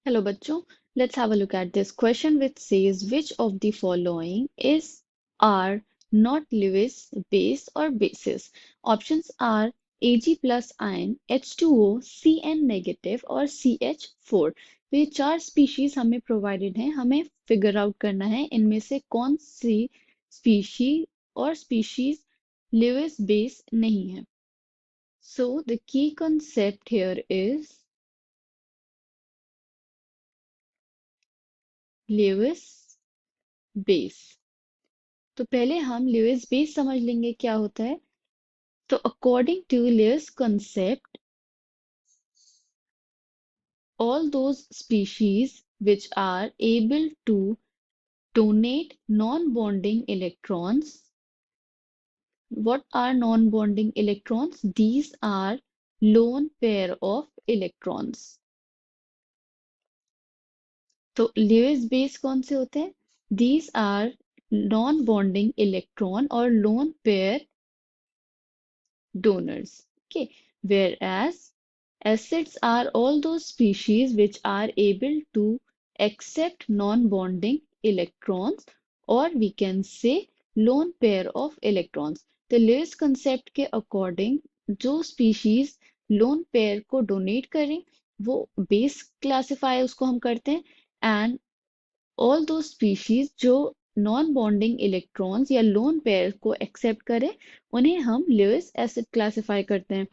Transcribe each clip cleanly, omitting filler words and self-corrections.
Hello, bachcho. Let's have a look at this question which says which of the following is are not Lewis base or bases? Options are Ag plus ion, H2O, Cn negative और CH4। तो ये चार species हमें provided हैं, हमें figure out करना है इनमें से कौन सी स्पीशी और स्पीशीज Lewis base नहीं है। So the key concept here is Lewis base। तो पहले हम ल्यूइस बेस समझ लेंगे क्या होता है। तो according to Lewis concept, all those species which are able to donate non-bonding electrons. What are non-bonding electrons? These are lone pair of electrons. तो ल्यूइस बेस कौन से होते हैं? These are non-bonding electron or lone pair donors. Okay, whereas acids are all those species which are able to accept non-bonding electrons, or we can say lone pair of electrons. तो Levi's concept के according जो species lone pair को donate करें वो base classify उसको हम करते हैं, एंड ऑल दो स्पीशीज जो नॉन बॉन्डिंग इलेक्ट्रॉन्स या लोन पेयर को एक्सेप्ट करें उन्हें हम लेविस एसिड क्लासिफाई करते हैं।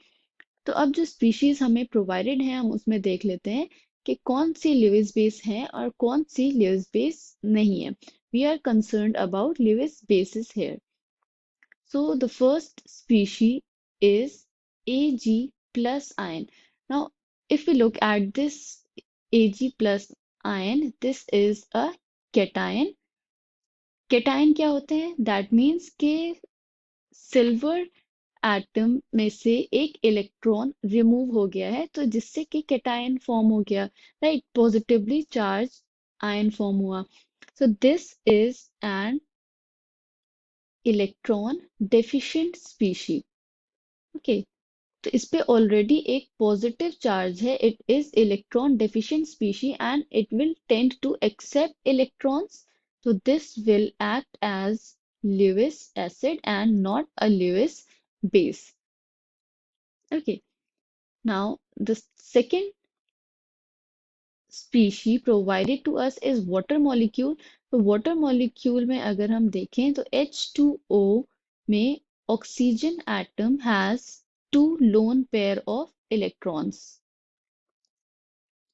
तो अब जो स्पीशीज हमें प्रोवाइडेड है हम उसमें देख लेते हैं कि कौन सी लेविस बेस है और कौन सी लेविस बेस नहीं है। We are concerned about Lewis basis here. So the first species is Ag plus ion. Now, if we look at this Ag plus ion, this is a cation. Cation क्या होते हैं? That means कि silver atom में से एक electron remove हो गया है तो जिससे कि कैटायन फॉर्म हो गया, right? Positively charge ion form हुआ। So this is an electron deficient species. Okay, तो इस पे ऑलरेडी एक पॉजिटिव चार्ज है, it is electron deficient species and it will tend to accept electrons, so this will act as Lewis acid and not a Lewis base. Okay, now the second species provided to us is water molecule। तो water molecule में अगर हम देखें तो H2O में oxygen atom has two lone pair of electrons।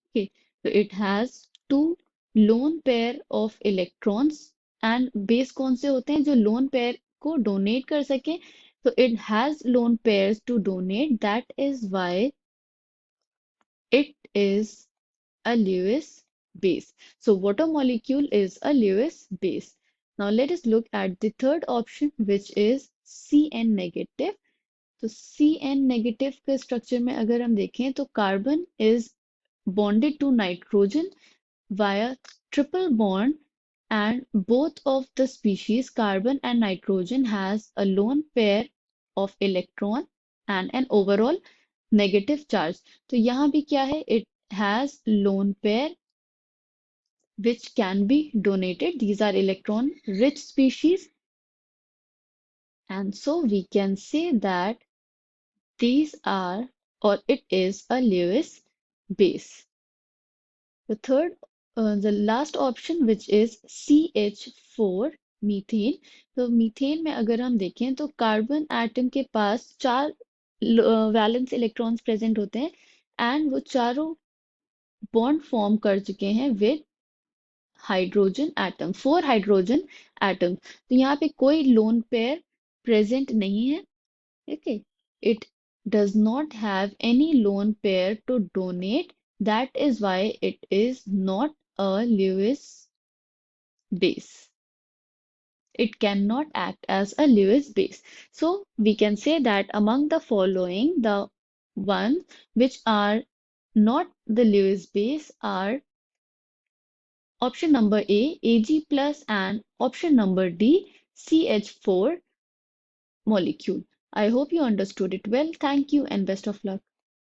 Okay, so it has two lone pair of electrons and base कौन से होते हैं जो lone pair को donate कर सके। तो it has lone pairs to donate, that is why it is a Lewis base। So water molecule is a Lewis base। Now let us look at the third option which is Cn negative। तो Cn negative के structure में अगर हम देखें तो carbon is bonded to nitrogen via triple bond, and both of the species carbon and nitrogen has a lone pair of electron and an overall negative charge। तो यहाँ भी क्या है, it has lone pair which can be donated, these are electron rich species, and so we can say that these are, or it is a Lewis base। The last option which is CH4 methane. तो methane में अगर हम देखें तो carbon atom के पास चार valence electrons present होते हैं एंड वो चारों बॉन्ड फॉर्म कर चुके हैं with hydrogen atom, 4 hydrogen atom. तो यहाँ पे कोई लोन पेयर प्रेजेंट नहीं है। Okay, it does not have any lone pair to donate. That is why it is not a Lewis base. It cannot act as a Lewis base. So we can say that among the following, the ones which are not the Lewis base are option number A, Ag plus, and option number D, CH4 molecule। I hope you understood it well. Thank you and best of luck.